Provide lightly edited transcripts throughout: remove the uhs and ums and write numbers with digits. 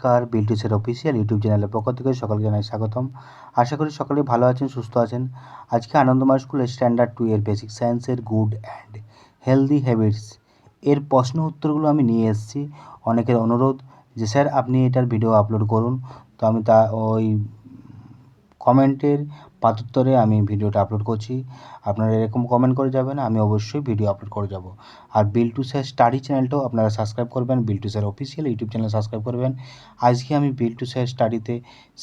নমস্কার, বিল্টুসের official YouTube চ্যানেলের পক্ষ থেকে সকলকে জানাই স্বাগতম। আশা করি সকলে ভালো আছেন, সুস্থ আছেন। আজকে আনন্দময় স্কুল স্ট্যান্ডার্ড 2 এর বেসিক সায়েন্সের গুড অ্যান্ড হেলদি হ্যাবিটস এর প্রশ্ন উত্তরগুলো আমি নিয়ে এসেছি। অনেকের অনুরোধ যে স্যার আপনি এটার ভিডিও আপলোড করুন, তো আমি ওই কমেন্টের পাতুত্তরে আমি ভিডিওটা আপলোড করছি। আপনারা এরকম কমেন্ট করে যাবেন, আমি অবশ্যই ভিডিও আপলোড করে যাব। আর বিল্টু স্যার স্টাডি চ্যানেলটাও আপনারা সাবস্ক্রাইব করবেন, Biltu sir official YouTube channel subscribe করবেন। আজকে আমি বিল্টু স্যার স্টাডিতে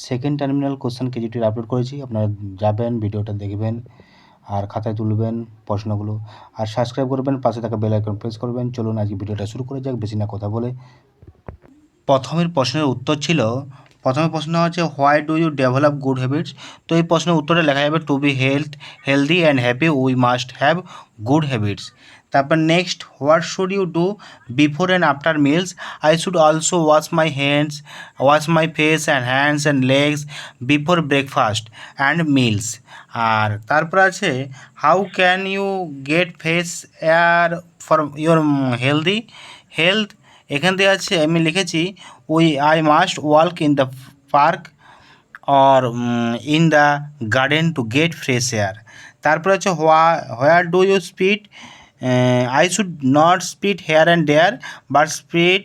সেকেন্ড টার্মিনাল কোশ্চেন কেজিটির আপলোড করেছি। আপনারা যাবেন, ভিডিওটা দেখবেন আর খাতায় তুলবেন প্রশ্নগুলো, আর সাবস্ক্রাইব করবেন, পাশে থাকা বেল আইকন প্রেস করবেন। চলুন আজকে ভিডিওটা শুরু করে যাক, বেশি না কথা বলে। প্রথমের প্রশ্নের উত্তর ছিল, প্রথমে প্রশ্ন হচ্ছে why do you develop good habits. তো এই প্রশ্নের উত্তরে লেখা যাবে to be healthy and happy we must have good habits. তারপর next, what should you do before and after meals. I should also wash my face and hands and legs before breakfast and meals. আর তারপর আছে how can you get fresh air for your health. এখান থেকে আছে আমি লিখেছি I must walk in the park or in the garden to get fresh air. তারপরে হচ্ছে where do you spit. I should not spit here and there but spit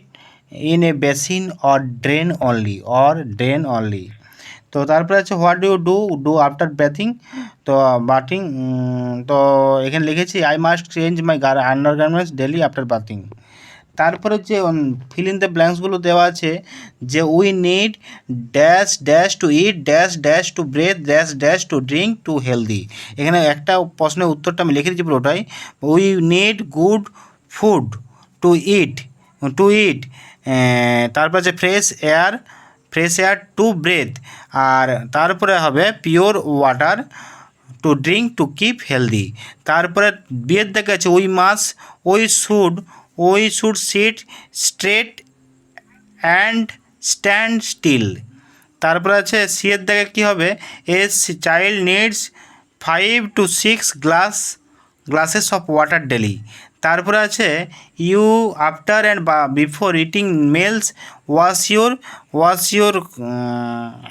in a basin or drain only. তো তারপরে আছে what do you do after bathing. তো এখানে লিখেছি I must change my undergarments daily after bathing. তারপরে যে fill in the ব্ল্যাঙ্কসগুলো দেওয়া আছে যে we need dash dash to eat dash dash to breathe dash dash to drink to healthy. এখানে একটা প্রশ্নের উত্তরটা আমি লিখে দিচ্ছি পুরোটাই। We need good food to eat তারপর আছে ফ্রেশ এয়ার টু ব্রেথ। আর তারপরে হবে pure water to drink to keep healthy. তারপরে বিয়ের দেখা আছে we should sit straight and stand still. তারপরে আছে সিয়ের দেখে কী হবে, child needs 5 to 6 glasses of water daily. তারপরে আছে you after and before eating মেলস wash your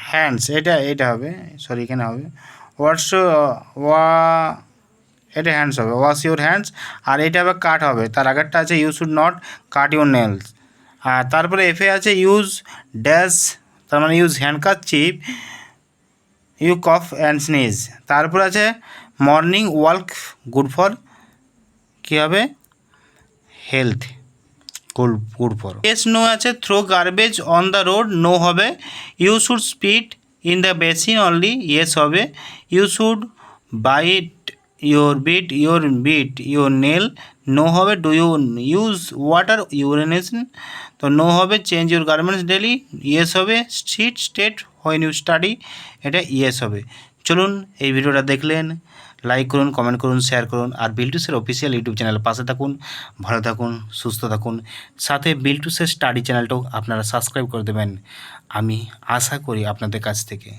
hands. এটা হবে, সরি এখানে হবে এটা হ্যান্ডস হবে, ওয়াশ ইউর হ্যান্ডস। আর এটা হবে কাট হবে, তার আগেরটা আছে you should not cut your nails. আর তারপরে এফে আছে ইউজ ড্যাশ, তার মানে use handkerchief you cough and sneeze. তারপর আছে মর্নিং ওয়াক গুড ফর, কী হবে, health, good for. Yes no আছে throw garbage on the road, no হবে। You should spit in the basin only, yes হবে। You should bite your nail, no হবে। Do you use water urination, তো no হবে। Change your garments daily, yes হবে। Sit straight when you study, এটা yes হবে। চলুন, এই ভিডিওটা দেখলেন, লাইক করুন, কমেন্ট করুন, শেয়ার করুন। আর বিল্টুসের অফিসিয়াল ইউটিউব চ্যানেলের পাশে থাকুন। ভালো থাকুন, সুস্থ থাকুন। সাথে বিল্টুসের স্টাডি চ্যানেলটাও আপনারা সাবস্ক্রাইব করে দেবেন, আমি আশা করি আপনাদের কাছ থেকে।